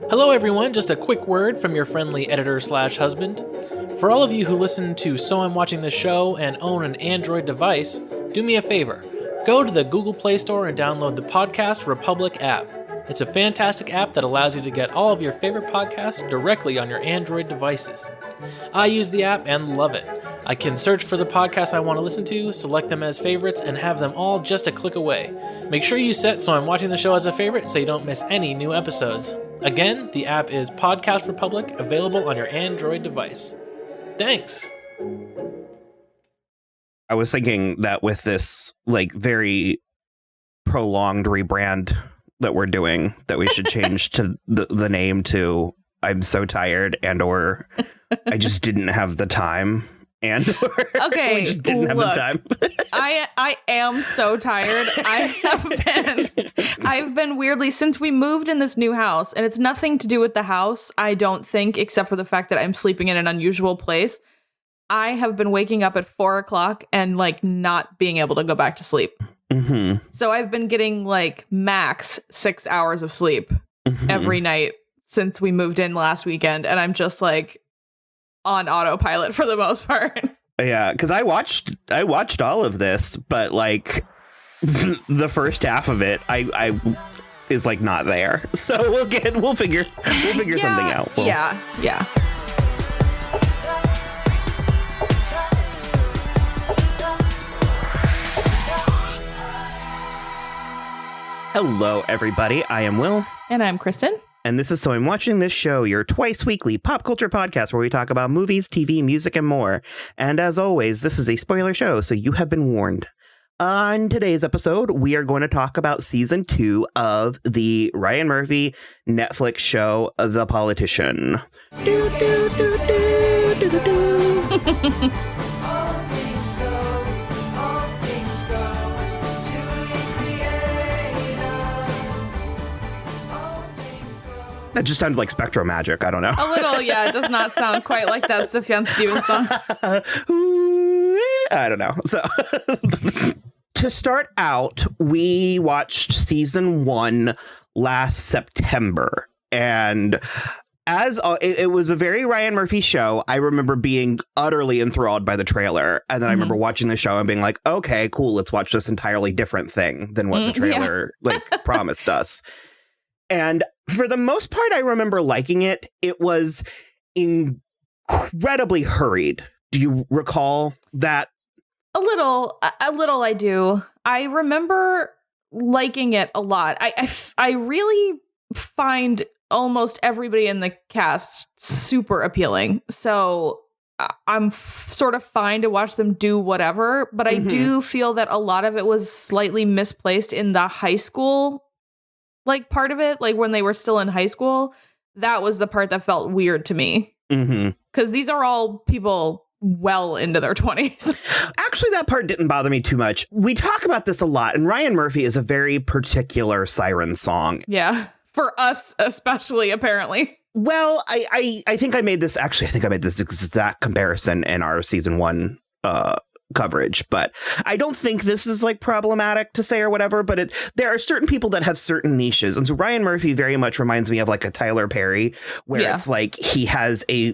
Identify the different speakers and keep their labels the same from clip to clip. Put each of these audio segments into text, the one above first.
Speaker 1: Hello everyone, just a quick word from your friendly editor/husband. For all of you who listen to So I'm Watching This Show and own an Android device, do me a favor. Go to the Google Play Store and download the Podcast Republic app. It's a fantastic app that allows you to get all of your favorite podcasts directly on your Android devices. I use the app and love it. I can search for the podcasts I want to listen to, select them as favorites, and have them all just a click away. Make sure you set So I'm Watching the Show as a favorite so you don't miss any new episodes. Again, the app is Podcast Republic, available on your Android device. Thanks!
Speaker 2: I was thinking that with this, very prolonged rebrand that we're doing, that we should change to the name to I'm So Tired or I Just Didn't Have the Time.
Speaker 3: Okay,
Speaker 2: we just didn't have the time.
Speaker 3: I am so tired. I've been weirdly, since we moved in this new house, and it's nothing to do with the house, I don't think, except for the fact that I'm sleeping in an unusual place. I have been waking up at 4 o'clock and not being able to go back to sleep.
Speaker 2: Mm-hmm.
Speaker 3: So I've been getting max 6 hours of sleep every night since we moved in last weekend. And I'm just on autopilot for the most part.
Speaker 2: Yeah, because I watched all of this, but the first half of it, I is not there. So we'll figure something out.
Speaker 3: Yeah.
Speaker 2: Hello, everybody. I am Will.
Speaker 3: And I'm Kristen.
Speaker 2: And this is So I'm Watching This Show, your twice weekly pop culture podcast where we talk about movies, TV, music, and more. And as always, this is a spoiler show, so you have been warned. On today's episode, we are going to talk about season 2 of the Ryan Murphy Netflix show, The Politician. That just sounded like Spectro Magic. I don't know.
Speaker 3: A little, yeah. It does not sound quite like that Sufjan Stevens song.
Speaker 2: I don't know. So to start out, we watched season 1 last September. And as it was a very Ryan Murphy show, I remember being utterly enthralled by the trailer. And then I remember watching the show and being like, okay, cool, let's watch this entirely different thing than what the trailer promised us. And for the most part, I remember liking it. It was incredibly hurried. Do you recall that?
Speaker 3: A little I do. I remember liking it a lot. I really find almost everybody in the cast super appealing. So I'm sort of fine to watch them do whatever. But I do feel that a lot of it was slightly misplaced in the high school part of it, when they were still in high school. That was the part that felt weird to me. Because these are all people well into their 20s.
Speaker 2: Actually, that part didn't bother me too much. We talk about this a lot, and Ryan Murphy is a very particular siren song.
Speaker 3: Yeah, for us especially, apparently.
Speaker 2: Well, I think I made this exact comparison in our season 1 coverage, but I don't think this is problematic to say or whatever, but there are certain people that have certain niches. And so Ryan Murphy very much reminds me of a Tyler Perry, where it's he has a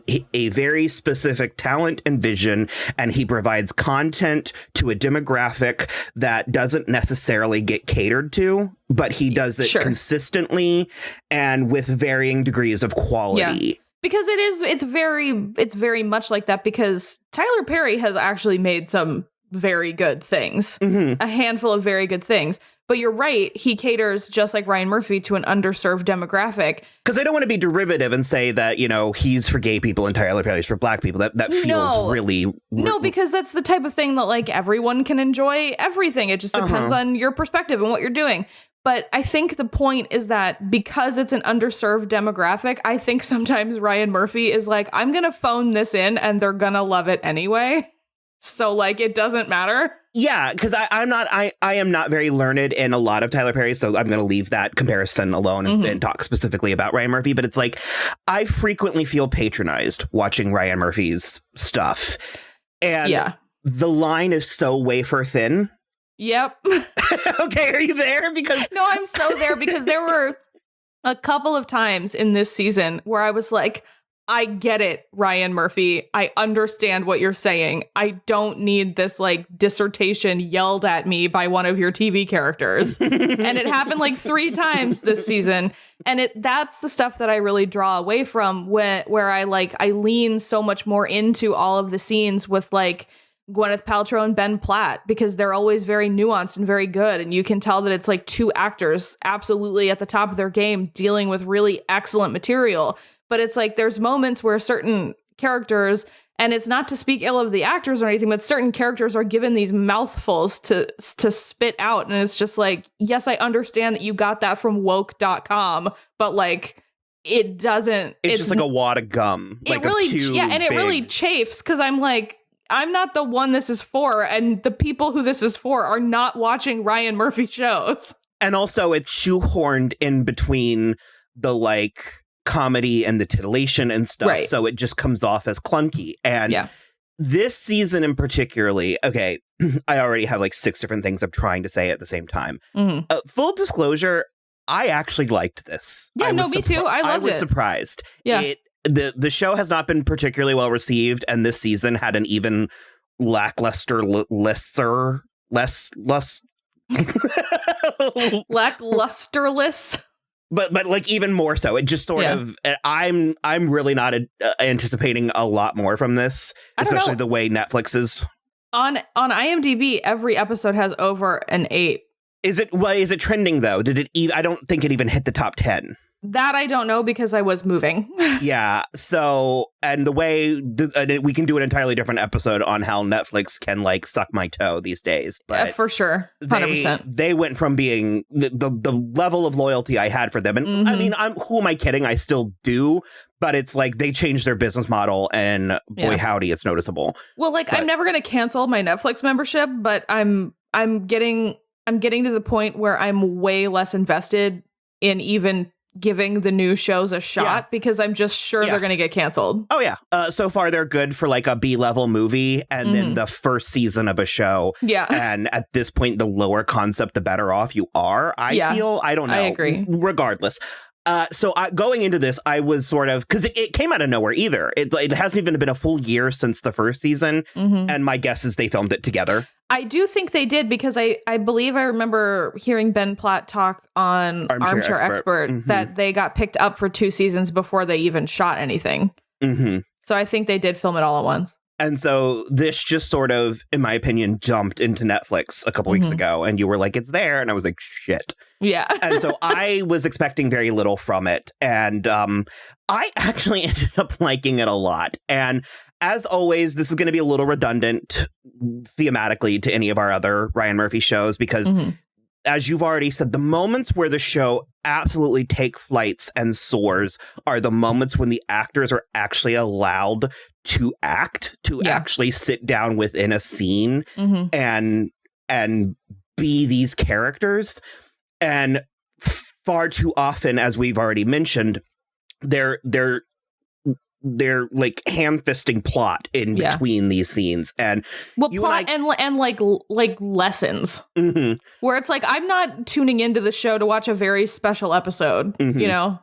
Speaker 2: very specific talent and vision, and he provides content to a demographic that doesn't necessarily get catered to, but he does it consistently and with varying degrees of quality.
Speaker 3: Yeah. Because it's very much like that, because Tyler Perry has actually made some very good things, a handful of very good things. But you're right, he caters, just like Ryan Murphy, to an underserved demographic.
Speaker 2: Because I don't want to be derivative and say that, he's for gay people and Tyler Perry's for black people. That feels really...
Speaker 3: No, because that's the type of thing that everyone can enjoy everything. It just depends on your perspective and what you're doing. But I think the point is that because it's an underserved demographic, I think sometimes Ryan Murphy is I'm going to phone this in and they're going to love it anyway. So it doesn't matter.
Speaker 2: Yeah, because I am not very learned in a lot of Tyler Perry, so I'm going to leave that comparison alone and talk specifically about Ryan Murphy. But it's I frequently feel patronized watching Ryan Murphy's stuff. And the line is so wafer thin.
Speaker 3: Yep.
Speaker 2: Okay, are you there? Because
Speaker 3: no, I'm so there, because there were a couple of times in this season where I was like, I get it, Ryan Murphy. I understand what you're saying. I don't need this like dissertation yelled at me by one of your TV characters. And it happened like 3 times this season. And that's the stuff that I really draw away from where I lean so much more into all of the scenes with like Gwyneth Paltrow and Ben Platt, because they're always very nuanced and very good. And you can tell that it's like 2 actors absolutely at the top of their game dealing with really excellent material. But it's like there's moments where certain characters, and it's not to speak ill of the actors or anything, but certain characters are given these mouthfuls to spit out. And it's just like, yes, I understand that you got that from woke.com, but like it doesn't.
Speaker 2: It's just like a wad of gum.
Speaker 3: It really chafes because I'm like, I'm not the one this is for. And the people who this is for are not watching Ryan Murphy shows.
Speaker 2: And also it's shoehorned in between the like comedy and the titillation and stuff.
Speaker 3: Right.
Speaker 2: So it just comes off as clunky. And this season in particularly, okay, I already have like 6 different things I'm trying to say at the same time. Full disclosure, I actually liked this.
Speaker 3: Yeah, me too. I loved it.
Speaker 2: I was surprised.
Speaker 3: Yeah.
Speaker 2: The show has not been particularly well received, and this season had an even lacklusterless. But like even more so, it just sort of I'm really not anticipating a lot more from this, especially the way Netflix is.
Speaker 3: On IMDb, every episode has over an 8.
Speaker 2: Is it trending though? I don't think it even hit the top 10.
Speaker 3: That I don't know because I was moving.
Speaker 2: Yeah. So, and the way we can do an entirely different episode on how Netflix can like suck my toe these days. But
Speaker 3: for sure. 100%.
Speaker 2: They went from being the level of loyalty I had for them. And I mean, who am I kidding? I still do. But it's like they changed their business model and boy, howdy, it's noticeable.
Speaker 3: Well, like I'm never going to cancel my Netflix membership, but I'm getting to the point where I'm way less invested in even giving the new shows a shot because I'm just sure they're going to get canceled.
Speaker 2: Oh, yeah. So far, they're good for like a B-level movie and then the first season of a show. Yeah. And at this point, the lower concept, the better off you are. I feel, I don't know. I
Speaker 3: agree.
Speaker 2: Regardless. So going into this, I was sort of, because it came out of nowhere either. It hasn't even been a full year since the first season. And my guess is they filmed it together.
Speaker 3: I do think they did because I believe I remember hearing Ben Platt talk on Armchair Expert that they got picked up for 2 seasons before they even shot anything. So I think they did film it all at once.
Speaker 2: And so this just sort of, in my opinion, jumped into Netflix a couple weeks ago. And you were like, it's there. And I was like, shit.
Speaker 3: Yeah.
Speaker 2: And so I was expecting very little from it. And I actually ended up liking it a lot. And as always, this is going to be a little redundant thematically to any of our other Ryan Murphy shows, because as you've already said, the moments where the show absolutely take flights and soars are the moments when the actors are actually allowed to act, to actually sit down within a scene and be these characters. And far too often, as we've already mentioned, they're like ham-fisting plot in between these scenes, and
Speaker 3: plot and like lessons where it's like I'm not tuning into the show to watch a very special episode, you know.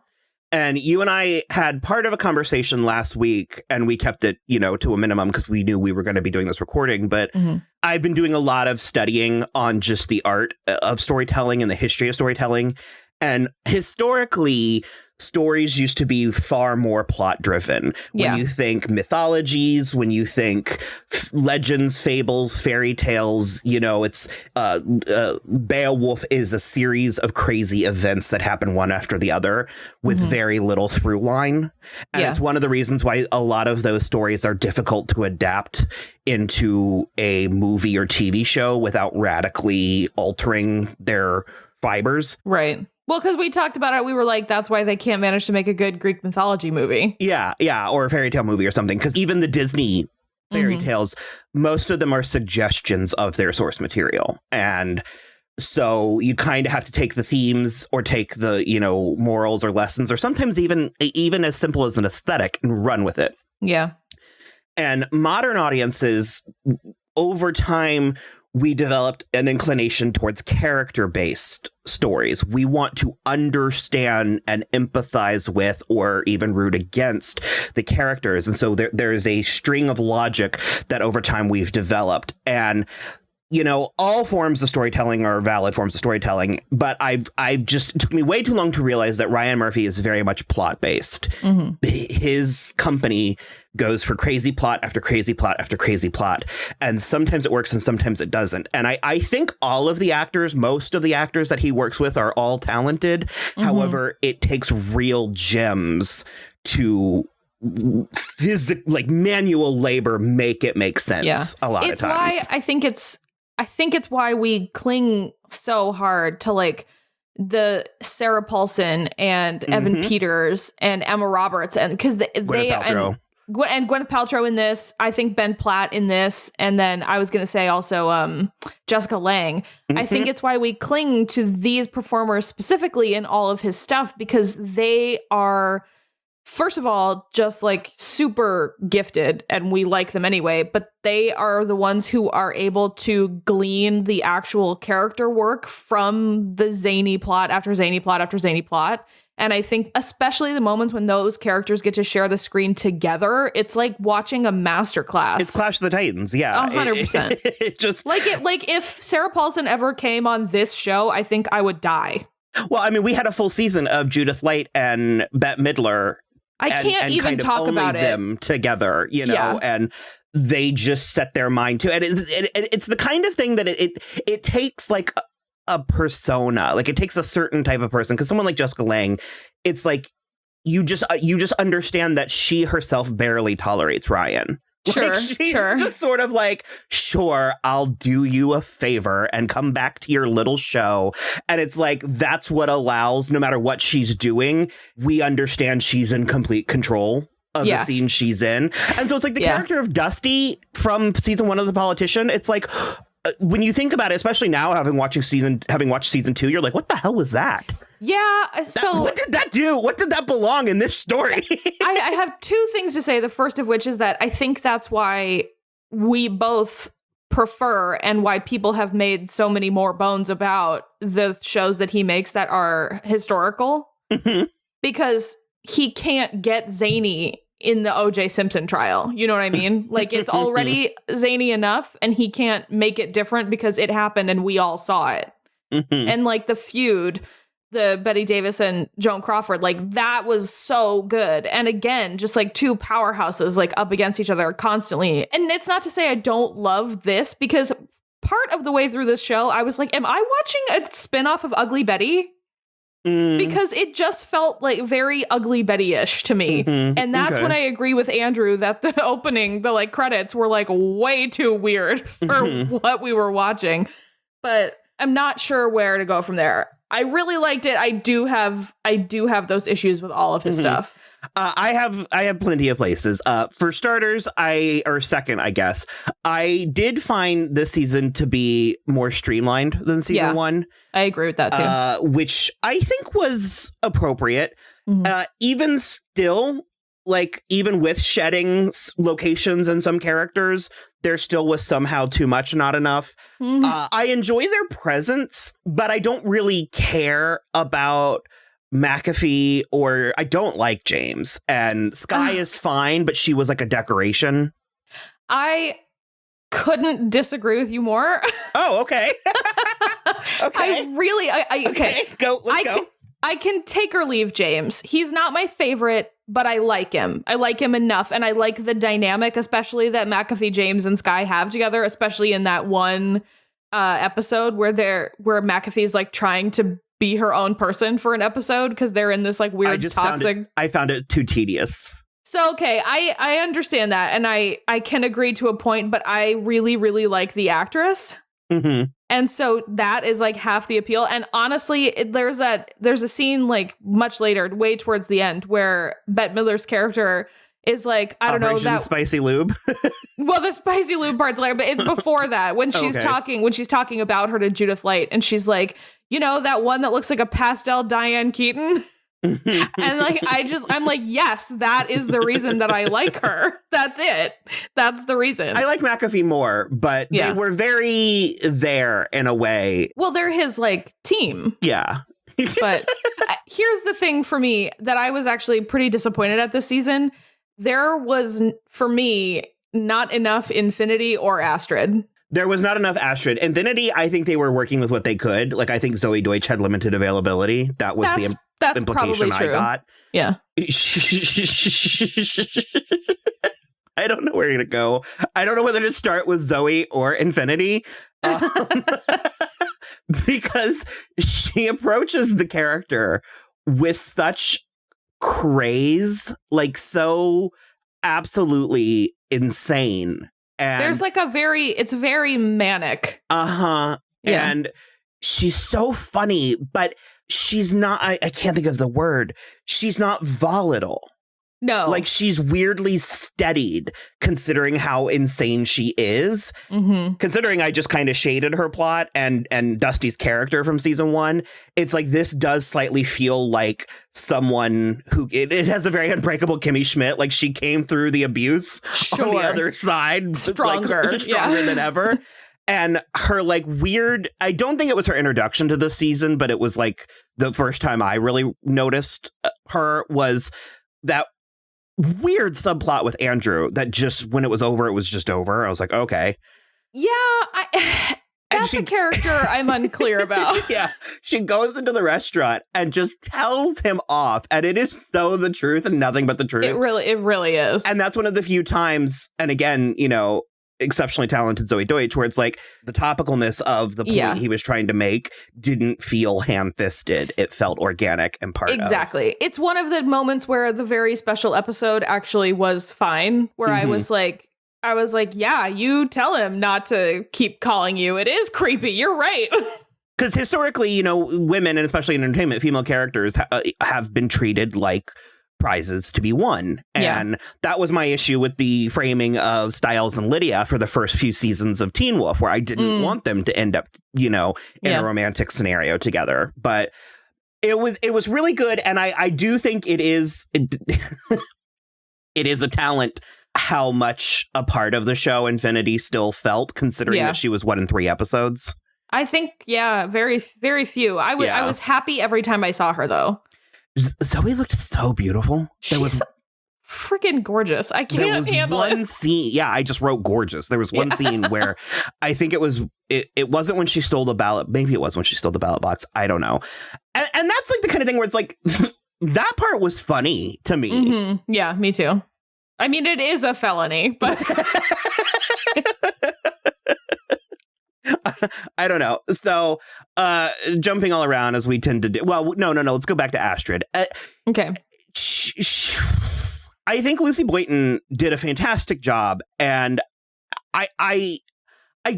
Speaker 2: And you and I had part of a conversation last week, and we kept it, to a minimum because we knew we were going to be doing this recording. But I've been doing a lot of studying on just the art of storytelling and the history of storytelling. And historically, stories used to be far more plot driven. When you think mythologies, when you think legends, fables, fairy tales, it's Beowulf is a series of crazy events that happen one after the other with very little through line. And it's one of the reasons why a lot of those stories are difficult to adapt into a movie or TV show without radically altering their fibers.
Speaker 3: Right. Well, because we talked about it, we were like, that's why they can't manage to make a good Greek mythology movie.
Speaker 2: Yeah, or a fairy tale movie or something. Because even the Disney fairy tales, most of them are suggestions of their source material. And so you kind of have to take the themes or take the, morals or lessons, or sometimes even as simple as an aesthetic, and run with it.
Speaker 3: Yeah.
Speaker 2: And modern audiences over time we developed an inclination towards character-based stories. We want to understand and empathize with or even root against the characters. And so there is a string of logic that over time we've developed. And all forms of storytelling are valid forms of storytelling, but it took me way too long to realize that Ryan Murphy is very much plot-based. Mm-hmm. His company goes for crazy plot after crazy plot after crazy plot. And sometimes it works and sometimes it doesn't. And I think most of the actors that he works with are all talented. Mm-hmm. However, it takes real gems to manual labor make it make sense a lot of times.
Speaker 3: It's why I think it's why we cling so hard to like the Sarah Paulson and Evan Peters and Emma Roberts, and because they and Gwyneth Paltrow in this, I think Ben Platt in this, and then I was going to say also Jessica Lange. I think it's why we cling to these performers specifically in all of his stuff, because they are, first of all, just like super gifted and we like them anyway, but they are the ones who are able to glean the actual character work from the zany plot after zany plot after zany plot. And I think especially the moments when those characters get to share the screen together, it's like watching a masterclass.
Speaker 2: It's Clash of the Titans. Yeah.
Speaker 3: 100%.
Speaker 2: It just
Speaker 3: like if Sarah Paulson ever came on this show, I think I would die.
Speaker 2: Well, I mean, we had a full season of Judith Light and Bette Midler.
Speaker 3: I can't even kind of talk about
Speaker 2: them together, and they just set their mind to it. It's the kind of thing that it takes like a persona, like it takes a certain type of person, because someone like Jessica Lange, it's like you just understand that she herself barely tolerates Ryan.
Speaker 3: Sure,
Speaker 2: she's just sort of like, sure, I'll do you a favor and come back to your little show. And it's like, that's what allows, no matter what she's doing, we understand she's in complete control of the scene she's in. And so it's like the character of Dusty from season 1 of The Politician. It's like, when you think about it, especially now, having watched season 2, you're like, what the hell was that?
Speaker 3: Yeah. So
Speaker 2: what did that do? What did that belong in this story?
Speaker 3: I have two things to say. The first of which is that I think that's why we both prefer, and why people have made so many more bones about the shows that he makes that are historical, because he can't get zany in the OJ Simpson trial. You know what I mean? Like, it's already zany enough and he can't make it different because it happened and we all saw it. And like the feud, the Bette Davis and Joan Crawford, like that was so good. And again, just like two powerhouses like up against each other constantly. And it's not to say I don't love this, because part of the way through this show, I was like, am I watching a spinoff of Ugly Betty? Because it just felt like very Ugly Betty-ish to me. And that's when I agree with Andrew that the opening, the like credits were like way too weird for what we were watching. But I'm not sure where to go from there. I really liked it. I do have those issues with all of his stuff.
Speaker 2: I have plenty of places. For starters, second, I guess, I did find this season to be more streamlined than season 1.
Speaker 3: I agree with that too.
Speaker 2: Which I think was appropriate. Even still, like even with shedding locations and some characters, there still was somehow too much, not enough. I enjoy their presence, but I don't really care about McAfee, or I don't like James. And Skye is fine, but she was like a decoration.
Speaker 3: I couldn't disagree with you more.
Speaker 2: Oh, okay. Okay.
Speaker 3: Okay.
Speaker 2: Let's go.
Speaker 3: I can take or leave James. He's not my favorite, but I like him. I like him enough, and I like the dynamic, especially that McAfee, James, and Skye have together, especially in that one episode where McAfee's like trying to be her own person for an episode because they're in this like weird toxic.
Speaker 2: I found it too tedious.
Speaker 3: So, okay, I understand that, and I can agree to a point, but I really, really like the actress. And so that is like half the appeal. And honestly, there's a scene like much later, way towards the end, where Bette Midler's character is like, I don't know, that
Speaker 2: spicy lube.
Speaker 3: Well, the spicy lube part's later, but it's before that when she's talking about her to Judith Light, and she's like, you know, that one that looks like a pastel Diane Keaton. And like I'm like, yes, that is the reason that I like her. That's it. That's the reason.
Speaker 2: I like McAfee more, but they were very there in a way.
Speaker 3: Well, they're his like team.
Speaker 2: Yeah.
Speaker 3: But here's the thing for me that I was actually pretty disappointed at this season. There was, for me, not enough Infinity or Astrid.
Speaker 2: There was not enough Astrid. Infinity, I think they were working with what they could. Like, I think Zoe Deutsch had limited availability. That was the implication I got.
Speaker 3: Yeah.
Speaker 2: I don't know where to go. I don't know whether to start with Zoe or Infinity. Because she approaches the character with such craze, like so absolutely insane. And
Speaker 3: there's like it's very manic.
Speaker 2: Yeah. And she's so funny, but she's not, I can't think of the word. She's not volatile.
Speaker 3: No.
Speaker 2: Like, she's weirdly steadied considering how insane she is.
Speaker 3: Mm-hmm.
Speaker 2: Considering I just kind of shaded her plot and Dusty's character from season 1, it's like this does slightly feel like someone who it has a very unbreakable Kimmy Schmidt. Like, she came through the abuse on the other side.
Speaker 3: Stronger.
Speaker 2: Like, stronger than ever. And her like weird, I don't think it was her introduction to this season, but it was like the first time I really noticed her was that weird subplot with Andrew that just when it was just over. I was like, okay.
Speaker 3: Yeah, that's a character I'm unclear about.
Speaker 2: Yeah, she goes into the restaurant and just tells him off, and it is so the truth and nothing but the truth.
Speaker 3: It really is.
Speaker 2: And that's one of the few times, and again, you know, exceptionally talented Zoe Deutsch, where it's like the topicalness of the point he was trying to make didn't feel ham-fisted. It felt organic and part of.
Speaker 3: Exactly. It's one of the moments where the very special episode actually was fine, where I was like, yeah, you tell him not to keep calling you. It is creepy. You're right.
Speaker 2: Because historically, you know, women, and especially in entertainment, female characters have been treated like prizes to be won. And that was my issue with the framing of Stiles and Lydia for the first few seasons of Teen Wolf, where I didn't want them to end up, you know, in a romantic scenario together. But it was really good. And I do think it is a talent how much a part of the show Infinity still felt, considering that she was 1 in 3 episodes.
Speaker 3: I think, very, very few. I was happy every time I saw her, though.
Speaker 2: Zoe looked so beautiful.
Speaker 3: She's freaking gorgeous. I can't handle it.
Speaker 2: There was one scene. Yeah, I just wrote gorgeous. There was one scene where I think it wasn't when she stole the ballot. Maybe it was when she stole the ballot box. I don't know. And that's like the kind of thing where it's like, that part was funny to me.
Speaker 3: Mm-hmm. Yeah, me too. I mean, it is a felony, but
Speaker 2: I don't know. So, jumping all around as we tend to do. Well, no. Let's go back to Astrid.
Speaker 3: Okay.
Speaker 2: I think Lucy Boynton did a fantastic job, and I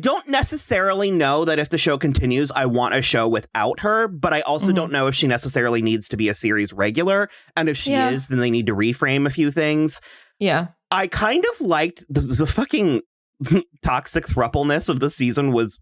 Speaker 2: don't necessarily know that if the show continues, I want a show without her, but I also don't know if she necessarily needs to be a series regular, and if she is, then they need to reframe a few things.
Speaker 3: Yeah.
Speaker 2: I kind of liked the fucking toxic thrupleness of the season was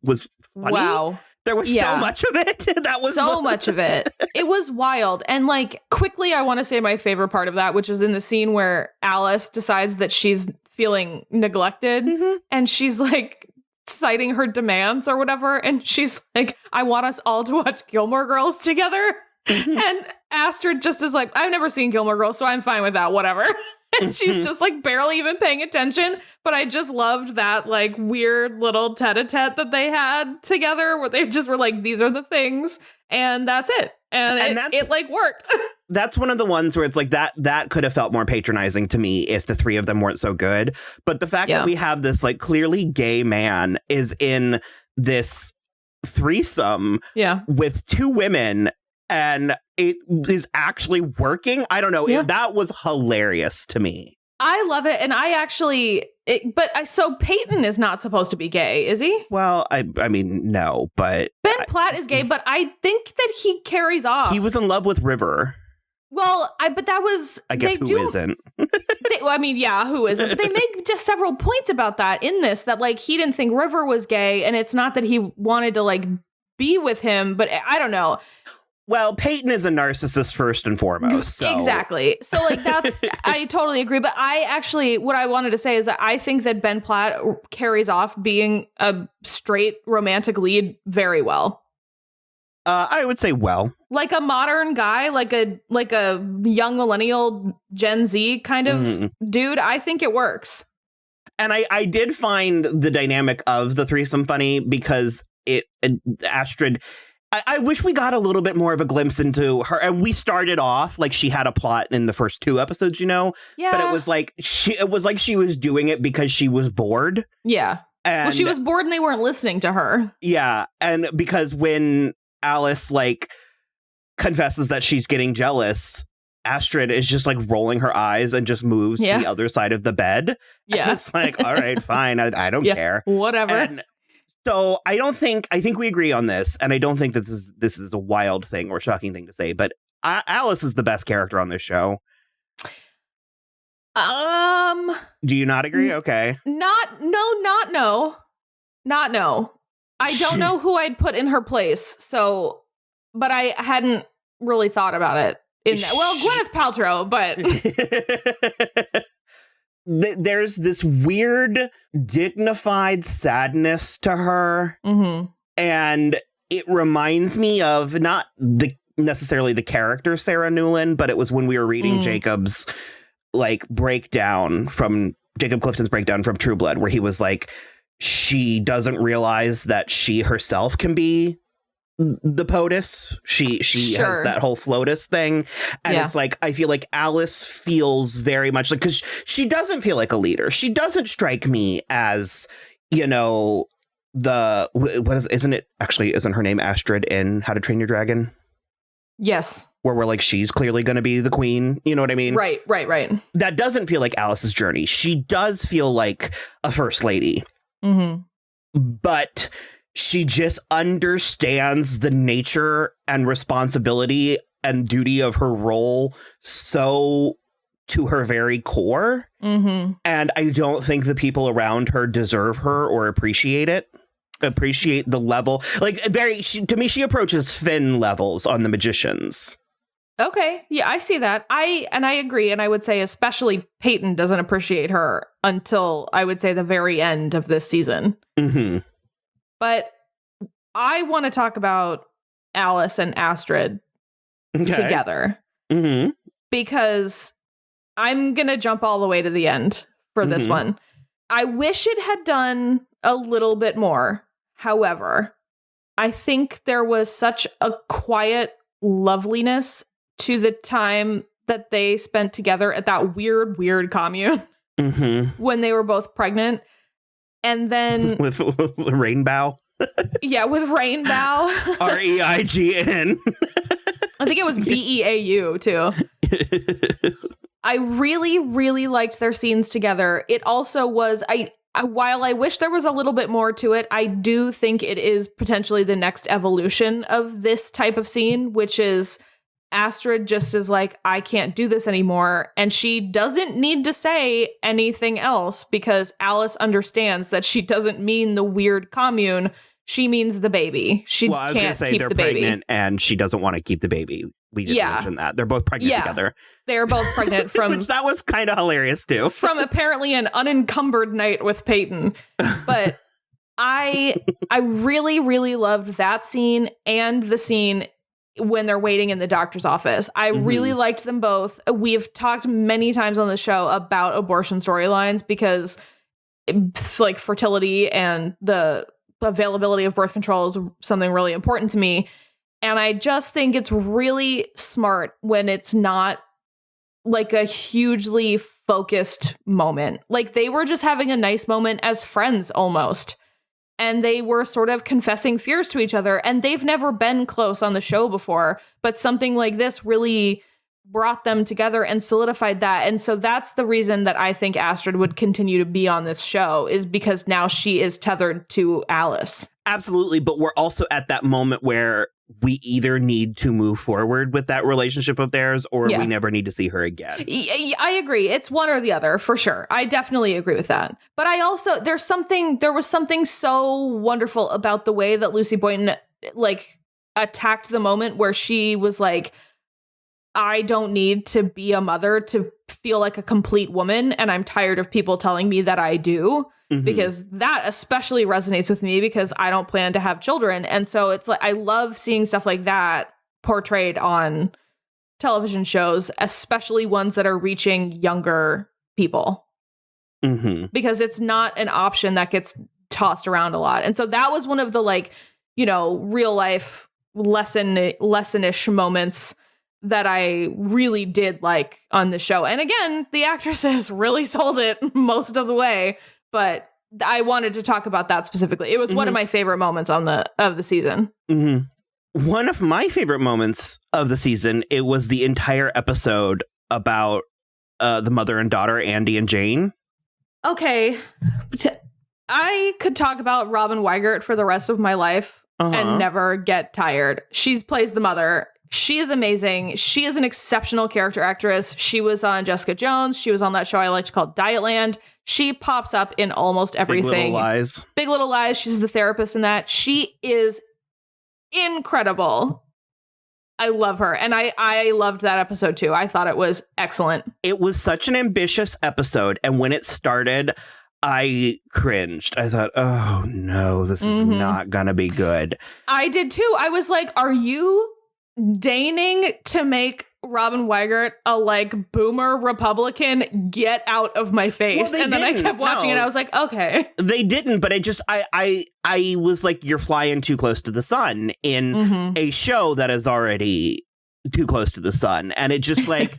Speaker 2: funny.
Speaker 3: Wow.
Speaker 2: There was so much of it. That was
Speaker 3: so much of it. It was wild. And like quickly, I want to say my favorite part of that, which is in the scene where Alice decides that she's feeling neglected and she's like citing her demands or whatever. And she's like, I want us all to watch Gilmore Girls together. And Astrid just is like, I've never seen Gilmore Girls, so I'm fine with that, whatever. And she's just like barely even paying attention. But I just loved that like weird little tete-a-tete that they had together where they just were like, these are the things. And that's it. And it like worked.
Speaker 2: That's one of the ones where it's like that could have felt more patronizing to me if the three of them weren't so good. But the fact that we have this like clearly gay man is in this threesome with 2 women and it is actually working. I don't know. That was hilarious to me.
Speaker 3: I love it. And I actually, so Peyton is not supposed to be gay, is he?
Speaker 2: Well, I mean, no, but
Speaker 3: Ben Platt is gay, but I think that he carries off.
Speaker 2: He was in love with River.
Speaker 3: Well, but that was,
Speaker 2: I guess isn't?
Speaker 3: Who isn't? But they make just several points about that in this, that like he didn't think River was gay. And it's not that he wanted to like be with him, but I don't know.
Speaker 2: Well, Peyton is a narcissist first and foremost. So.
Speaker 3: Exactly. So like that's I totally agree. But I actually what I wanted to say is that I think that Ben Platt carries off being a straight romantic lead very well.
Speaker 2: I would say
Speaker 3: like a modern guy, like a young millennial Gen Z kind of dude. I think it works.
Speaker 2: And I did find the dynamic of the threesome funny because Astrid, I wish we got a little bit more of a glimpse into her. And we started off like she had a plot in the first 2 episodes, Yeah. But it was like she was doing it because she was bored.
Speaker 3: Yeah.
Speaker 2: And,
Speaker 3: well, she was bored and they weren't listening to her.
Speaker 2: Yeah. And because when Alice like confesses that she's getting jealous, Astrid is just like rolling her eyes and just moves to the other side of the bed.
Speaker 3: Yeah.
Speaker 2: And it's like, all right, fine. I don't care.
Speaker 3: Whatever.
Speaker 2: And so I think we agree on this. And I don't think that this is a wild thing or shocking thing to say, but Alice is the best character on this show. Do you not agree? Okay.
Speaker 3: Not no. I don't know who I'd put in her place. So, but I hadn't really thought about it. Well, Gwyneth Paltrow, but
Speaker 2: there's this weird, dignified sadness to her, and it reminds me of not necessarily the character Sarah Newland, but it was when we were reading Jacob's like breakdown from Jacob Clifton's breakdown from True Blood, where he was like, she doesn't realize that she herself can be the POTUS. She has that whole FLOTUS thing. And it's like, I feel like Alice feels very much like, because she doesn't feel like a leader. She doesn't strike me as, isn't her name Astrid in How to Train Your Dragon?
Speaker 3: Yes.
Speaker 2: Where we're like, she's clearly going to be the queen. You know what I mean?
Speaker 3: Right.
Speaker 2: That doesn't feel like Alice's journey. She does feel like a first lady. But she just understands the nature and responsibility and duty of her role so to her very core. And I don't think the people around her deserve her or appreciate the level. Like to me, she approaches Finn levels on The Magicians.
Speaker 3: Okay. Yeah, I see that. I agree. And I would say especially Peyton doesn't appreciate her until I would say the very end of this season. But I want to talk about Alice and Astrid together. Because I'm going to jump all the way to the end for this one. I wish it had done a little bit more. However, I think there was such a quiet loveliness to the time that they spent together at that weird commune when they were both pregnant. And then
Speaker 2: with Rainbow.
Speaker 3: Yeah, with Rainbow.
Speaker 2: REIGN.
Speaker 3: I think it was BEAU too. I really, really liked their scenes together. It also was, while I wish there was a little bit more to it, I do think it is potentially the next evolution of this type of scene, which is Astrid just is like, I can't do this anymore. And she doesn't need to say anything else because Alice understands that she doesn't mean the weird commune. She means the baby. She can't keep the baby.
Speaker 2: Pregnant and she doesn't want to keep the baby. We just mentioned that. They're both pregnant together.
Speaker 3: They're both pregnant from...
Speaker 2: Which that was kind of hilarious too.
Speaker 3: From apparently an unencumbered night with Peyton. But I really, really loved that scene and the scene when they're waiting in the doctor's office. I really liked them both. We've talked many times on the show about abortion storylines because like fertility and the availability of birth control is something really important to me. And I just think it's really smart when it's not like a hugely focused moment. Like they were just having a nice moment as friends almost. And they were sort of confessing fears to each other. And they've never been close on the show before. But something like this really brought them together and solidified that. And so that's the reason that I think Astrid would continue to be on this show, is because now she is tethered to Alice.
Speaker 2: Absolutely. But we're also at that moment where we either need to move forward with that relationship of theirs or we never need to see her again.
Speaker 3: I agree. It's one or the other for sure. I definitely agree with that. But I also, there was something so wonderful about the way that Lucy Boynton like attacked the moment where she was like, I don't need to be a mother to feel like a complete woman, and I'm tired of people telling me that I do, because that especially resonates with me because I don't plan to have children. And so it's like, I love seeing stuff like that portrayed on television shows, especially ones that are reaching younger people, because it's not an option that gets tossed around a lot. And so that was one of the, like, you know, real life lesson-ish moments that I really did like on the show. And again, the actresses really sold it most of the way, but I wanted to talk about that specifically. It was one of my favorite moments of the season.
Speaker 2: One of my favorite moments of the season, it was the entire episode about the mother and daughter, Andy and Jane.
Speaker 3: Okay. I could talk about Robin Weigert for the rest of my life and never get tired. She plays the mother. She is amazing. She is an exceptional character actress. She was on Jessica Jones. She was on that show I like to call Dietland. She pops up in almost everything.
Speaker 2: Big Little Lies.
Speaker 3: Big Little Lies. She's the therapist in that. She is incredible. I love her. And I loved that episode too. I thought it was excellent.
Speaker 2: It was such an ambitious episode. And when it started, I cringed. I thought, oh no, this is not gonna be good.
Speaker 3: I did too. I was like, are you deigning to make Robin Weigert a like boomer Republican? Get out of my face.
Speaker 2: Well,
Speaker 3: and then I kept watching it. I was like, okay.
Speaker 2: They didn't, but I was like, you're flying too close to the sun in a show that is already too close to the sun. And it just like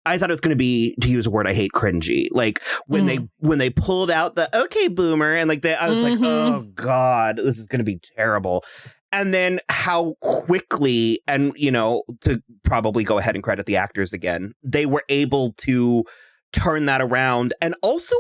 Speaker 2: I thought it was going to be, to use a word I hate, cringy. Like when they pulled out the okay boomer and like I was like, oh God, this is going to be terrible. And then how quickly, and, you know, to probably go ahead and credit the actors again, they were able to turn that around. And also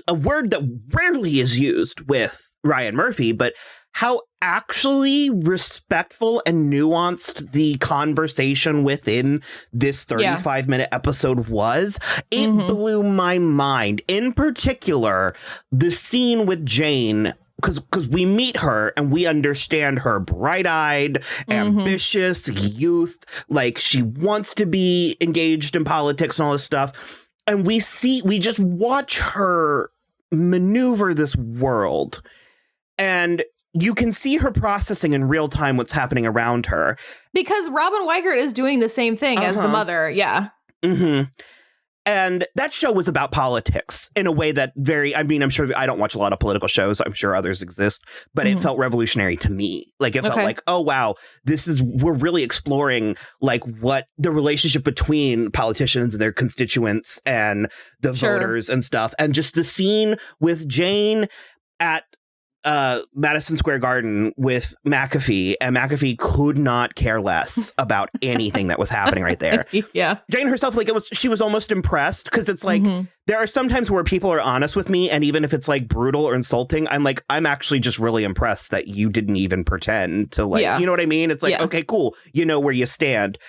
Speaker 2: a word that rarely is used with Ryan Murphy, but how actually respectful and nuanced the conversation within this 35-minute episode was. It blew my mind. In particular, the scene with Jane, because we meet her and we understand her bright-eyed, ambitious youth, like she wants to be engaged in politics and all this stuff. And we just watch her maneuver this world. And you can see her processing in real time what's happening around her.
Speaker 3: Because Robin Weigert is doing the same thing as the mother. Yeah.
Speaker 2: And that show was about politics in a way that I'm sure I don't watch a lot of political shows. I'm sure others exist, but it felt revolutionary to me. Like it felt like, oh, wow, we're really exploring like what the relationship between politicians and their constituents and the voters and stuff. And just the scene with Jane at Madison Square Garden with McAfee, and McAfee could not care less about anything that was happening right there.
Speaker 3: Yeah.
Speaker 2: Jane herself, like she was almost impressed, because it's like there are some times where people are honest with me, and even if it's like brutal or insulting, I'm like, I'm actually just really impressed that you didn't even pretend to you know what I mean? It's like, okay, cool. You know where you stand.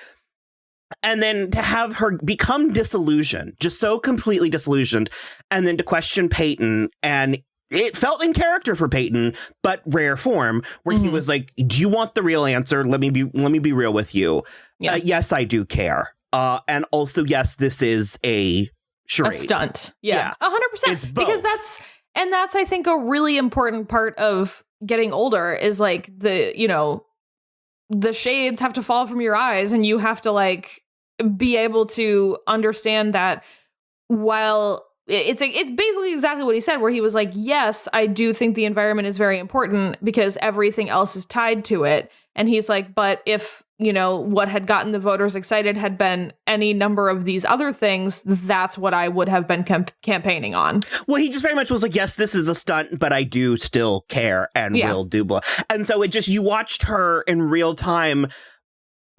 Speaker 2: And then to have her become disillusioned, just so completely disillusioned, and then to question Peyton, and it felt in character for Peyton, but rare form, where he was like, do you want the real answer? Let me be real with you. Yeah. Yes, I do care. And also, yes, this is a charade.
Speaker 3: A stunt. Yeah. 100%. Because that's, I think, a really important part of getting older is like the shades have to fall from your eyes, and you have to like be able to understand that while it's basically exactly what he said, where he was like, yes, I do think the environment is very important because everything else is tied to it. And he's like, but if, what had gotten the voters excited had been any number of these other things, that's what I would have been campaigning on.
Speaker 2: Well, he just very much was like, yes, this is a stunt, but I do still care and will do blah. And so you watched her in real time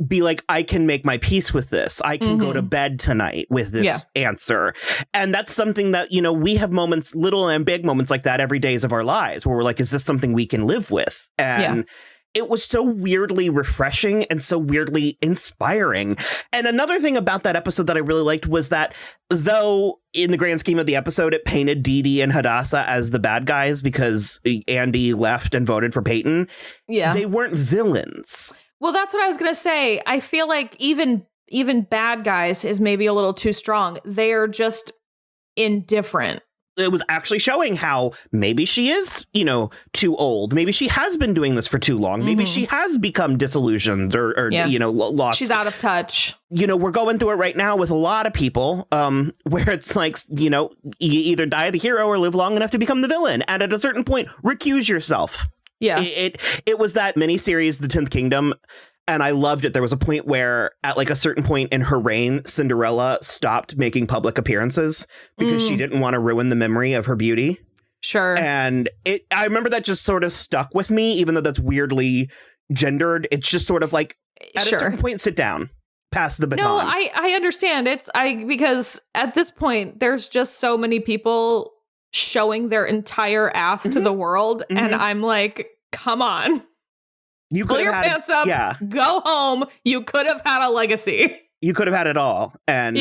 Speaker 2: be like, I can make my peace with this. I can go to bed tonight with this answer. And that's something that, we have moments, little and big moments like that every days of our lives, where we're like, is this something we can live with? And it was so weirdly refreshing and so weirdly inspiring. And another thing about that episode that I really liked was that though in the grand scheme of the episode, it painted Dee Dee and Hadassah as the bad guys because Andy left and voted for Peyton.
Speaker 3: Yeah.
Speaker 2: They weren't villains.
Speaker 3: Well, that's what I was going to say. I feel like even bad guys is maybe a little too strong. They are just indifferent.
Speaker 2: It was actually showing how maybe she is, too old. Maybe she has been doing this for too long. Maybe she has become disillusioned or lost.
Speaker 3: She's out of touch.
Speaker 2: We're going through it right now with a lot of people where it's like, you either die the hero or live long enough to become the villain. And at a certain point, recuse yourself.
Speaker 3: Yeah.
Speaker 2: It was that miniseries, The 10th Kingdom. And I loved it. There was a point where at like a certain point in her reign, Cinderella stopped making public appearances because she didn't want to ruin the memory of her beauty.
Speaker 3: Sure.
Speaker 2: And I remember that just sort of stuck with me, even though that's weirdly gendered. It's just sort of like at a certain point, sit down, pass the baton.
Speaker 3: No, I understand. Because at this point, there's just so many people showing their entire ass to the world. And I'm like, come on.
Speaker 2: You
Speaker 3: pull your pants up, go home. You could have had a legacy.
Speaker 2: You could have had it all. And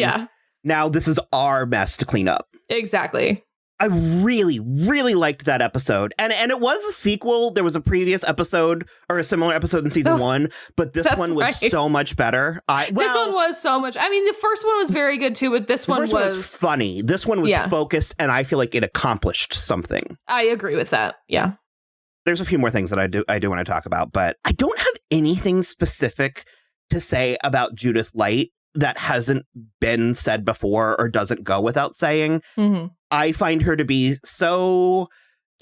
Speaker 2: now this is our mess to clean up.
Speaker 3: Exactly.
Speaker 2: I really, really liked that episode. And it was a sequel. There was a previous episode or a similar episode in season 1, but this one was so much better.
Speaker 3: This one was so much. I mean, the first one was very good too, but this one was
Speaker 2: funny. This one was focused, and I feel like it accomplished something.
Speaker 3: I agree with that. Yeah.
Speaker 2: There's a few more things that I do want to talk about, but I don't have anything specific to say about Judith Light that hasn't been said before or doesn't go without saying. I find her to be so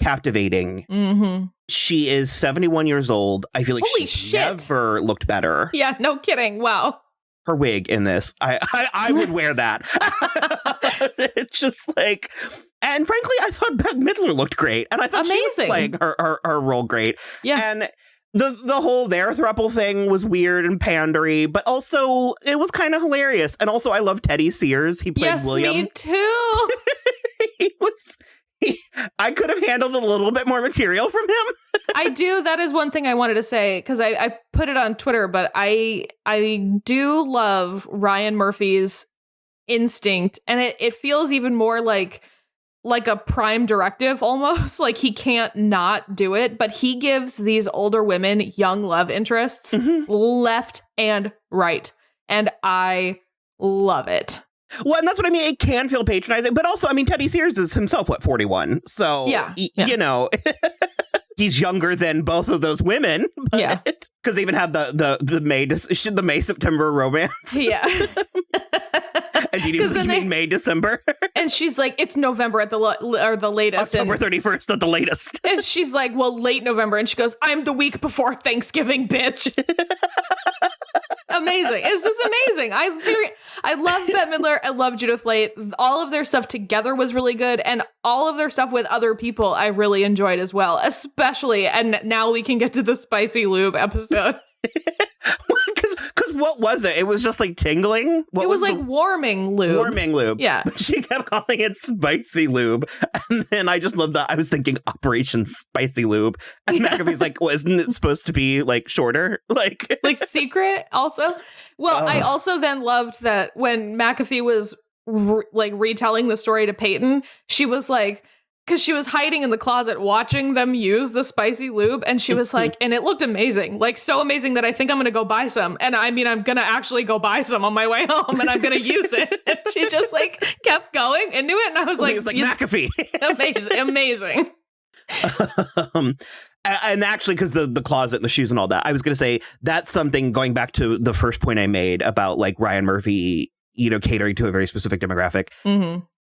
Speaker 2: captivating. She is 71 years old. I feel like she never looked better.
Speaker 3: Yeah, no kidding. Wow.
Speaker 2: Her wig in this, I would wear that. It's just like... And frankly, I thought Bette Midler looked great. And I thought she was playing her role great. Yeah. And the whole their throuple thing was weird and pandery, but also it was kind of hilarious. And also I love Teddy Sears. He played William.
Speaker 3: Yes, me too.
Speaker 2: I could have handled a little bit more material from him.
Speaker 3: I do. That is one thing I wanted to say, because I put it on Twitter, but I do love Ryan Murphy's instinct. And it feels even more like a prime directive almost. Like he can't not do it, but he gives these older women young love interests left and right. And I love it.
Speaker 2: Well, and that's what I mean. It can feel patronizing, but also, I mean, Teddy Sears is himself, 41? So, he's younger than both of those women. Because they even had the May September romance.
Speaker 3: Yeah.
Speaker 2: And Dee Dee was like, you mean May, December?
Speaker 3: And she's like, it's November at the latest.
Speaker 2: October 31st at the latest.
Speaker 3: And she's like, well, late November. And she goes, I'm the week before Thanksgiving, bitch. Amazing. It's just amazing. I love Bette Midler. I love Judith Light. All of their stuff together was really good. And all of their stuff with other people I really enjoyed as well. Especially, and now we can get to the Spicy Lube episode. Because
Speaker 2: what was it? It was just like tingling?
Speaker 3: It was like warming lube.
Speaker 2: Warming lube.
Speaker 3: Yeah.
Speaker 2: But she kept calling it Spicy Lube. And then I just loved that. I was thinking Operation Spicy Lube. And McAfee's like, well, isn't it supposed to be like shorter? Like
Speaker 3: secret also? Well, I also then loved that when McAfee was retelling the story to Peyton, she was like, because she was hiding in the closet watching them use the Spicy Lube, and she was like, and it looked amazing, like so amazing that I think I'm going to go buy some. And I mean, I'm going to actually go buy some on my way home, and I'm going to use it. And she just like kept going into it, and I was like,
Speaker 2: it was like McAfee.
Speaker 3: amazing.
Speaker 2: And actually, because the closet and the shoes and all that, I was going to say that's something going back to the first point I made about like Ryan Murphy, catering to a very specific demographic.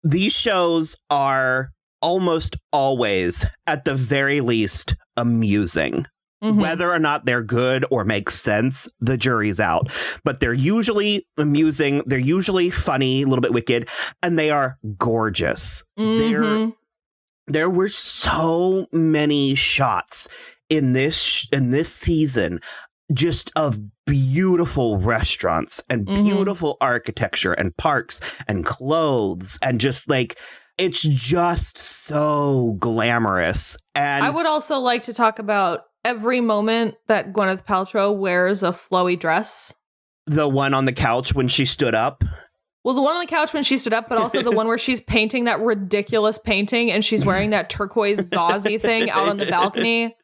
Speaker 2: These shows are almost always, at the very least, amusing. Whether or not they're good or make sense, the jury's out. But they're usually amusing, they're usually funny, a little bit wicked, and they are gorgeous. There were so many shots in this season just of beautiful restaurants and beautiful architecture and parks and clothes and just like, it's just so glamorous. And
Speaker 3: I would also like to talk about every moment that Gwyneth Paltrow wears a flowy dress.
Speaker 2: The one on the couch when she stood up.
Speaker 3: Well, the one on the couch when she stood up, but also the one where she's painting that ridiculous painting and she's wearing that turquoise gauzy thing out on the balcony.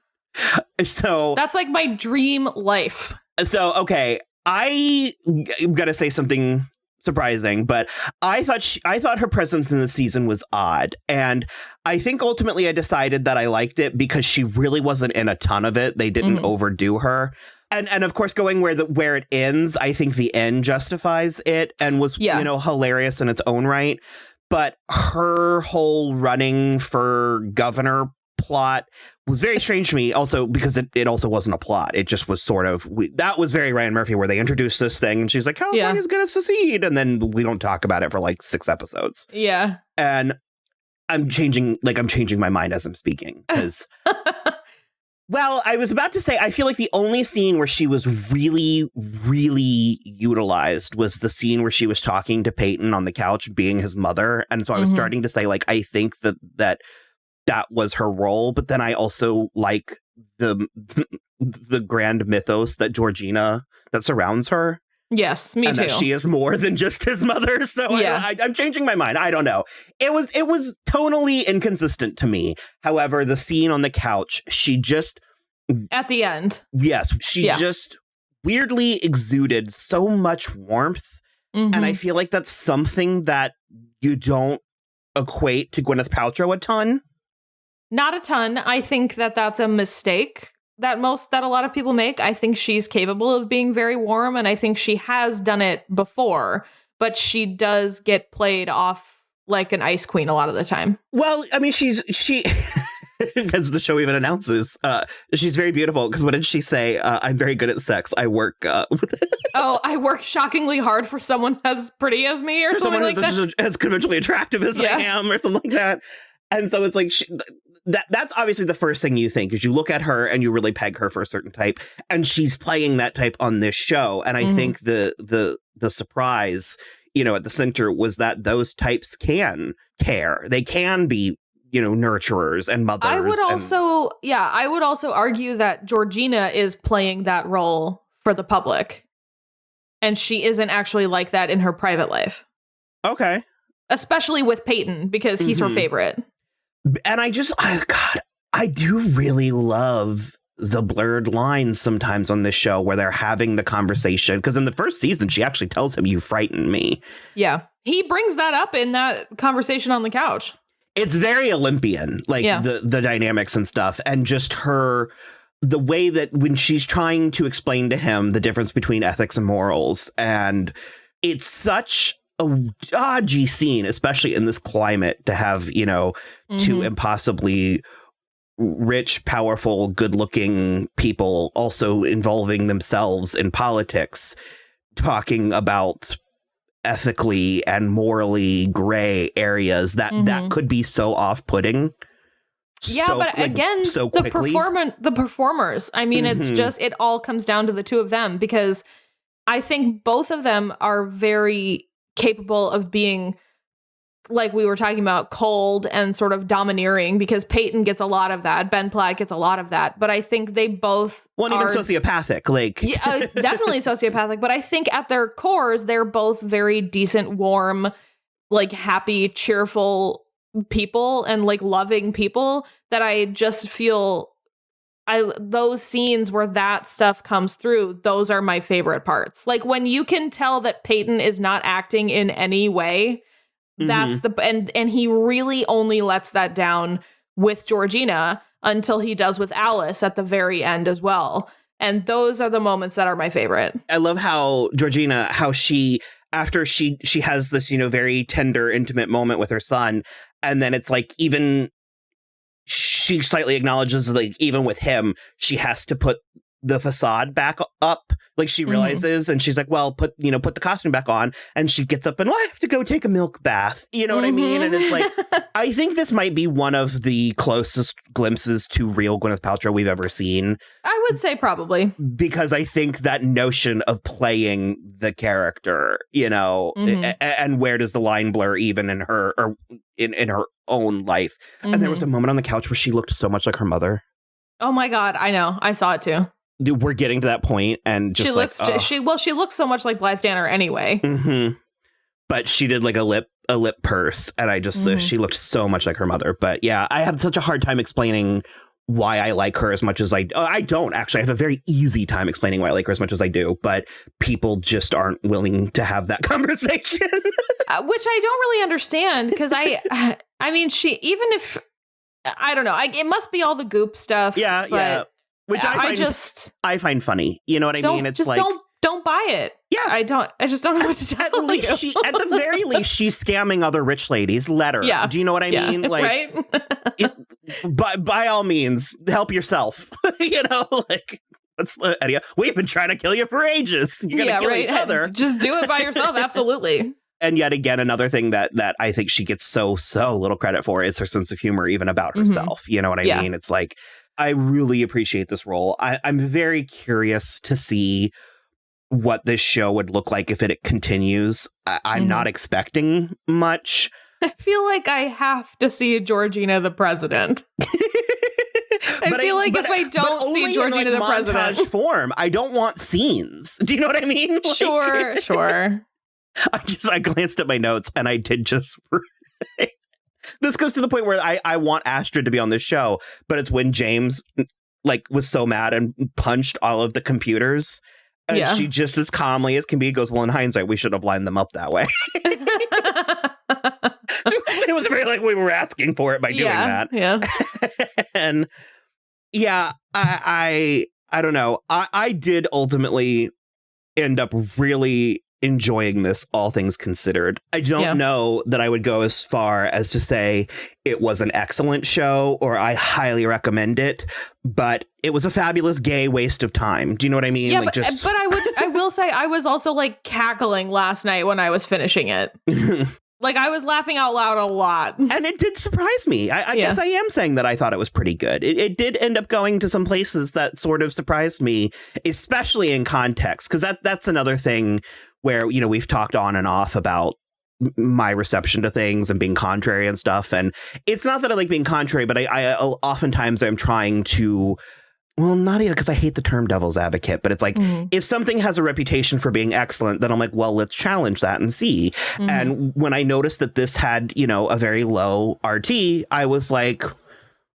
Speaker 2: So
Speaker 3: that's like my dream life.
Speaker 2: So, okay, I'm going to say something surprising, but I thought her presence in the season was odd. And I think ultimately I decided that I liked it because she really wasn't in a ton of it. They didn't overdo her. And of course, going where it ends, I think the end justifies it and was, hilarious in its own right. But her whole running for governor plot was very strange to me also because it also wasn't a plot. It just was sort of, that was very Ryan Murphy where they introduced this thing and she's like, California's going to secede. And then we don't talk about it for like 6 episodes.
Speaker 3: Yeah.
Speaker 2: And I'm changing my mind as I'm speaking because... Well, I was about to say, I feel like the only scene where she was really, really utilized was the scene where she was talking to Peyton on the couch, being his mother. And so I was starting to say, like, I think that was her role. But then I also like the grand mythos that surrounds her.
Speaker 3: Yes, me too.
Speaker 2: That she is more than just his mother. So yeah. I'm changing my mind. I don't know. It was tonally inconsistent to me. However, the scene on the couch, she just...
Speaker 3: At the end.
Speaker 2: Yes, she just weirdly exuded so much warmth. And I feel like that's something that you don't equate to Gwyneth Paltrow a ton.
Speaker 3: Not a ton. I think that that's a mistake that a lot of people make. I think she's capable of being very warm, and I think she has done it before, but she does get played off like an ice queen a lot of the time.
Speaker 2: Well, I mean, she as the show even announces, she's very beautiful, because what did she say? I'm very good at sex. I work
Speaker 3: I work shockingly hard for someone as pretty as me or something like that.
Speaker 2: As conventionally attractive as I am or something like that. And so it's like that's obviously the first thing you think is you look at her and you really peg her for a certain type, and she's playing that type on this show. And I think the surprise, at the center was that those types can care. They can be, nurturers and mothers. I would also argue that Georgina is playing that role for the public, and she isn't actually like that in her private life. Okay. Especially with Peyton, because he's her favorite. And I do really love the blurred lines sometimes on this show where they're having the conversation. Because in the first season, she actually tells him, "You frighten me."
Speaker 3: Yeah. He brings that up in that conversation on the couch.
Speaker 2: It's very Olympian, like the dynamics and stuff. And just the way that when she's trying to explain to him the difference between ethics and morals. And it's such a dodgy scene, especially in this climate, to have, two impossibly rich, powerful, good-looking people also involving themselves in politics, talking about ethically and morally gray areas that could be so off-putting.
Speaker 3: Yeah, but again,
Speaker 2: so quickly.
Speaker 3: The performers, I mean, it's just, it all comes down to the two of them, because I think both of them are very capable of being, like we were talking about, cold and sort of domineering, because Peyton gets a lot of that. Ben Platt gets a lot of that. But I think they both
Speaker 2: even sociopathic.
Speaker 3: Definitely sociopathic. But I think at their cores, they're both very decent, warm, like happy, cheerful people and like loving people that I just feel those scenes where that stuff comes through, those are my favorite parts. Like when you can tell that Peyton is not acting in any way, that's and he really only lets that down with Georgina until he does with Alice at the very end as well. And those are the moments that are my favorite.
Speaker 2: I love how Georgina, after she has this, very tender, intimate moment with her son, and then it's like even she slightly acknowledges, like, even with him, she has to put the facade back up. Like she realizes, and she's like, well, put the costume back on. And she gets up and, I have to go take a milk bath. You know what I mean? And it's like, I think this might be one of the closest glimpses to real Gwyneth Paltrow we've ever seen.
Speaker 3: I would say probably.
Speaker 2: Because I think that notion of playing the character, and where does the line blur even in her, or in her own life. And there was a moment on the couch where she looked so much like her mother.
Speaker 3: Oh my God, I know. I saw it too.
Speaker 2: We're getting to that point, and just
Speaker 3: she looks so much like Blythe Danner anyway.
Speaker 2: Mm-hmm. But she did like a lip purse, and I just she looked so much like her mother. But yeah, I have such a hard time explaining why I like her as much as I don't actually. I have a very easy time explaining why I like her as much as I do, but people just aren't willing to have that conversation.
Speaker 3: Which I don't really understand, because I mean, she, even if, I don't know, it must be all the goop stuff.
Speaker 2: Yeah,
Speaker 3: but
Speaker 2: yeah. Which I find funny. You know what I mean? It's
Speaker 3: just
Speaker 2: like,
Speaker 3: don't buy it.
Speaker 2: Yeah.
Speaker 3: I just don't know what to tell
Speaker 2: at least
Speaker 3: you.
Speaker 2: At the very least, she's scamming other rich ladies. Let her.
Speaker 3: Yeah.
Speaker 2: Do you know what I mean? Like,
Speaker 3: right?
Speaker 2: by all means, help yourself. You know, like, Eddie, we've been trying to kill you for ages. You're going to kill each other.
Speaker 3: Just do it by yourself. Absolutely.
Speaker 2: And yet again, another thing that I think she gets so little credit for is her sense of humor, even about herself. You know what I mean? It's like, I really appreciate this role. I'm very curious to see what this show would look like if it continues. I'm not expecting much.
Speaker 3: I feel like I have to see Georgina the president. I feel like if I don't see Georgina the president
Speaker 2: form, I don't want scenes. Do you know what I mean? Like,
Speaker 3: sure.
Speaker 2: I glanced at my notes and I did just. This goes to the point where I want Astrid to be on this show, but it's when James like was so mad and punched all of the computers, and she just as calmly as can be goes, "Well, in hindsight, we should have lined them up that way." It was very like we were asking for it by doing that.
Speaker 3: Yeah.
Speaker 2: And yeah, I don't know. I did ultimately end up really enjoying this, all things considered. I don't know that I would go as far as to say it was an excellent show or I highly recommend it, but it was a fabulous gay waste of time. Do you know what I mean?
Speaker 3: Yeah,
Speaker 2: like,
Speaker 3: but I will say I was also like cackling last night when I was finishing it. Like, I was laughing out loud a lot.
Speaker 2: And it did surprise me. I guess I am saying that I thought it was pretty good. It did end up going to some places that sort of surprised me, especially in context, because that's another thing where, you know, we've talked on and off about my reception to things and being contrary and stuff. And it's not that I like being contrary, but I oftentimes I'm trying to, well, not even because I hate the term devil's advocate, but it's like, if something has a reputation for being excellent, then I'm like, well, let's challenge that and see. And when I noticed that this had, you know, a very low RT, I was like,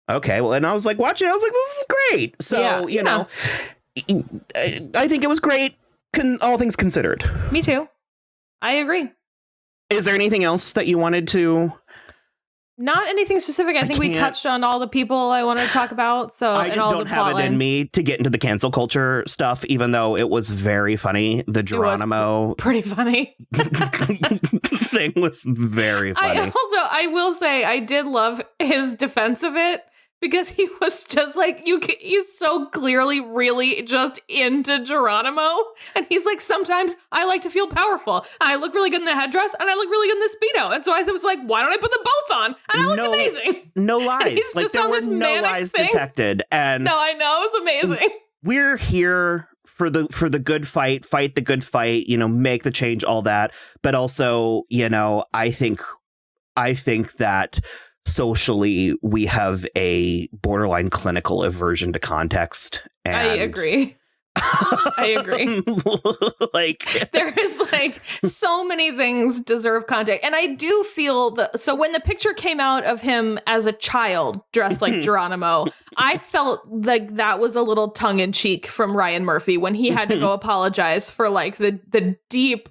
Speaker 2: okay, well, and I was like, watching it, I was like, this is great. So, you know, I think it was great. All things considered.
Speaker 3: Me too. I agree.
Speaker 2: Is there anything else that you wanted to?
Speaker 3: Not anything specific. I think we touched on all the people I wanted to talk about. So
Speaker 2: I just don't have it in me to get into the cancel culture stuff, even though it was very funny. The Geronimo
Speaker 3: pretty funny
Speaker 2: thing was very funny.
Speaker 3: I will say I did love his defense of it, because he was just like, he's so clearly really just into Geronimo. And he's like, sometimes I like to feel powerful. I look really good in the headdress and I look really good in the Speedo. And so I was like, why don't I put them both on? And I looked amazing.
Speaker 2: No lies.
Speaker 3: He's
Speaker 2: like,
Speaker 3: just
Speaker 2: there
Speaker 3: on
Speaker 2: were
Speaker 3: this
Speaker 2: no lies
Speaker 3: thing.
Speaker 2: detected. And
Speaker 3: no, I know. It was amazing.
Speaker 2: We're here for the good fight the good fight, you know, make the change, all that. But also, you know, I think that socially, we have a borderline clinical aversion to context. And
Speaker 3: I agree. I agree.
Speaker 2: Like,
Speaker 3: there is like so many things deserve context. And I do feel so when the picture came out of him as a child dressed like Geronimo, I felt like that was a little tongue in cheek from Ryan Murphy when he had to go apologize for like the deep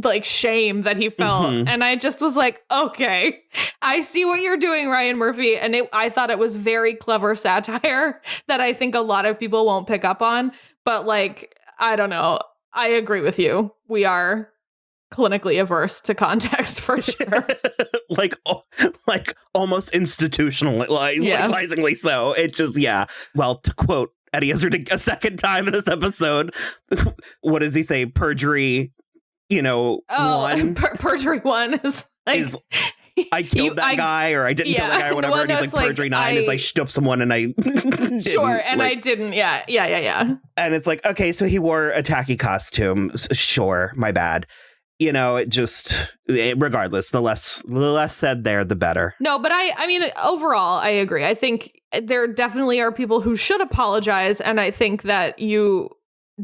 Speaker 3: like shame that he felt. And I just was like, okay, I see what you're doing, Ryan Murphy. And I thought it was very clever satire that I think a lot of people won't pick up on. But like, I don't know. I agree with you. We are clinically averse to context for sure.
Speaker 2: like almost institutionalizingly so. It just, well, to quote Eddie Izzard a second time in this episode, what does he say? Perjury, you know, one.
Speaker 3: Perjury 1 is like...
Speaker 2: I killed that guy, or I didn't kill that guy, or whatever.
Speaker 3: Well,
Speaker 2: and he's like, perjury 9 is I stood up someone and I didn't.
Speaker 3: Sure, and I didn't. Yeah.
Speaker 2: And it's like, okay, so he wore a tacky costume. Sure, my bad. it just, regardless, the less said there, the better.
Speaker 3: No, but I mean, overall, I agree. I think there definitely are people who should apologize, and I think that you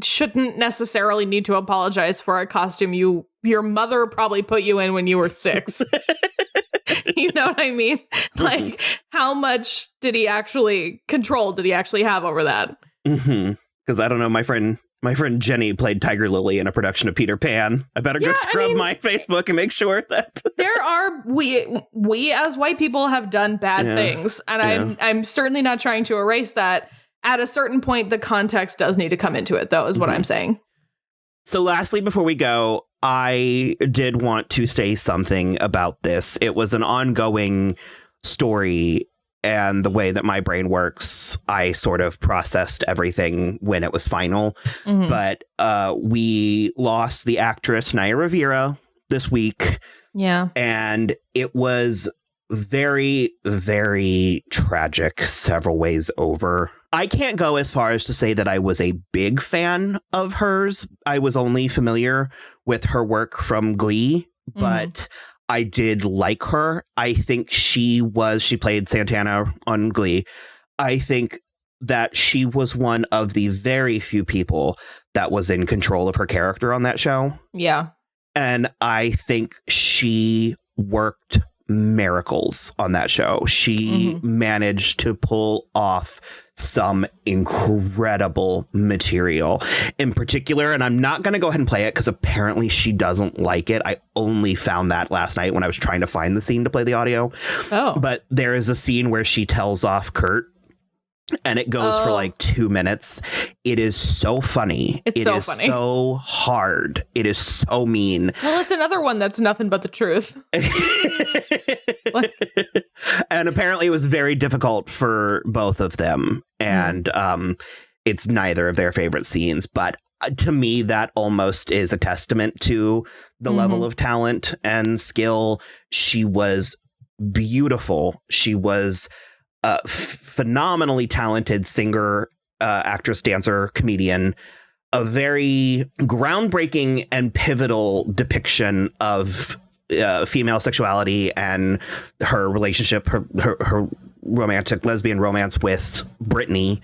Speaker 3: shouldn't necessarily need to apologize for a costume your mother probably put you in when you were 6. You know what I mean? Like, how much did he actually have over that?
Speaker 2: Because I don't know, my friend Jenny played Tiger Lily in a production of Peter Pan. I better go scrub my Facebook and make sure that we as white people have done bad things, and I'm certainly not trying to erase that. At a certain point, the context does need to come into it, though, is what I'm saying. So lastly, before we go, I did want to say something about this. It was an ongoing story, and the way that my brain works, I sort of processed everything when it was final. But we lost the actress Naya Rivera this week.
Speaker 3: Yeah.
Speaker 2: And it was very, very tragic several ways over. I can't go as far as to say that I was a big fan of hers. I was only familiar with her work from Glee, but I did like her. I think she played Santana on Glee. I think that she was one of the very few people that was in control of her character on that show.
Speaker 3: Yeah.
Speaker 2: And I think she worked miracles on that show. She managed to pull off some incredible material in particular, and I'm not going to go ahead and play it because apparently she doesn't like it. I only found that last night when I was trying to find the scene to play the audio. But there is a scene where she tells off Kurt, and it goes for like 2 minutes. It is so funny. It is so hard. It is so mean.
Speaker 3: Well, it's another one that's nothing but the truth.
Speaker 2: And apparently it was very difficult for both of them. And it's neither of their favorite scenes. But to me, that almost is a testament to the level of talent and skill. She was beautiful. She was a phenomenally talented singer, actress, dancer, comedian, a very groundbreaking and pivotal depiction of female sexuality and her relationship, her romantic lesbian romance with Brittany.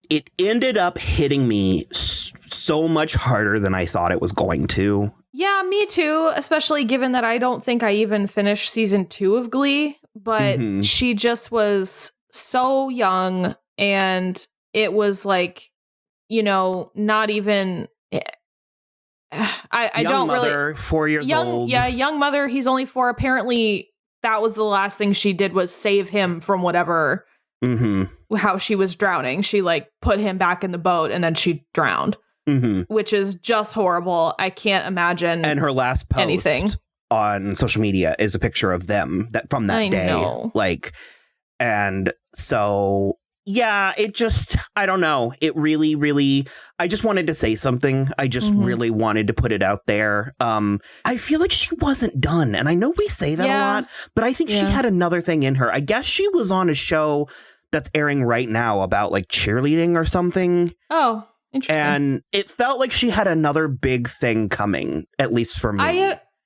Speaker 2: It ended up hitting me so much harder than I thought it was going to.
Speaker 3: Yeah, me too, especially given that I don't think I even finished season 2 of Glee, but she just was so young, and it was like, not even I
Speaker 2: young
Speaker 3: don't
Speaker 2: mother,
Speaker 3: really
Speaker 2: 4 years old.
Speaker 3: Yeah, young mother, he's only 4. Apparently that was the last thing she did was save him from whatever how she was drowning. She put him back in the boat and then she drowned. Which is just horrible. I can't imagine.
Speaker 2: And her last post on social media is a picture of them from that day.
Speaker 3: Know.
Speaker 2: And so, yeah, it just, I don't know. It really, really, I just wanted to say something. I just really wanted to put it out there. I feel like she wasn't done. And I know we say that a lot, but I think she had another thing in her. I guess she was on a show that's airing right now about cheerleading or something.
Speaker 3: Oh, interesting.
Speaker 2: And it felt like she had another big thing coming, at least for me.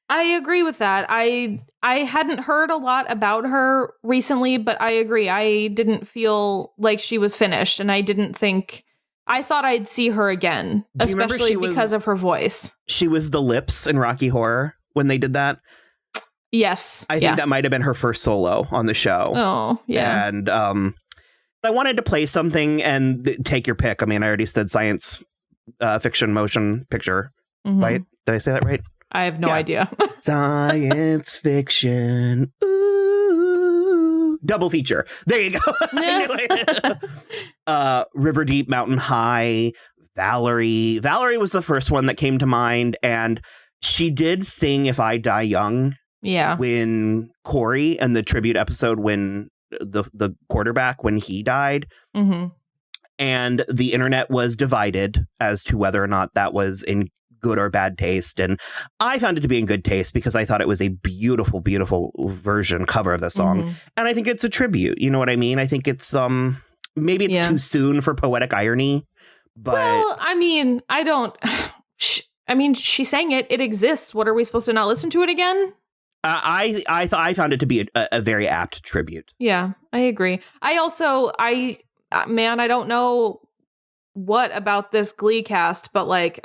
Speaker 3: I agree with that. I hadn't heard a lot about her recently, but I agree. I didn't feel like she was finished, and I thought I'd see her again, especially because of her voice. She
Speaker 2: was the Lips in Rocky Horror when they did that.
Speaker 3: Yes.
Speaker 2: I think that might have been her first solo on the show.
Speaker 3: Oh, yeah.
Speaker 2: And I wanted to play something and take your pick. I mean, I already said science fiction motion picture, right? Did I say that right?
Speaker 3: I have no idea.
Speaker 2: Science fiction. Ooh. Double feature. There you go. Anyway, River Deep Mountain High, Valerie. Valerie was the first one that came to mind, and she did sing If I Die Young.
Speaker 3: Yeah.
Speaker 2: When Corey and the tribute episode when the quarterback, when he died. And the internet was divided as to whether or not that was in good or bad taste. And I found it to be in good taste because I thought it was a beautiful, beautiful cover of the song. And I think it's a tribute. You know what I mean? I think it's maybe it's too soon for poetic irony. But
Speaker 3: well, I mean, I don't. I mean, she sang it. It exists. What are we supposed to not listen to it again?
Speaker 2: I found it to be a very apt tribute.
Speaker 3: Yeah, I agree. I don't know what about this Glee cast, but like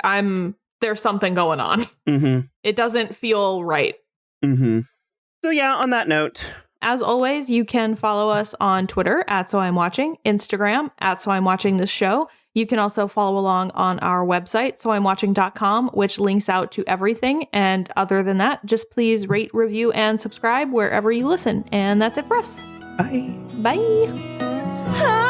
Speaker 3: there's something going on.
Speaker 2: Mm-hmm.
Speaker 3: It doesn't feel right.
Speaker 2: Mm-hmm. So yeah, on that note.
Speaker 3: As always, you can follow us on Twitter @SoI'mWatching, Instagram @SoI'mWatchingThisShow. You can also follow along on our website, soimwatching.com, which links out to everything. And other than that, just please rate, review, and subscribe wherever you listen. And that's it for us.
Speaker 2: Bye.
Speaker 3: Bye.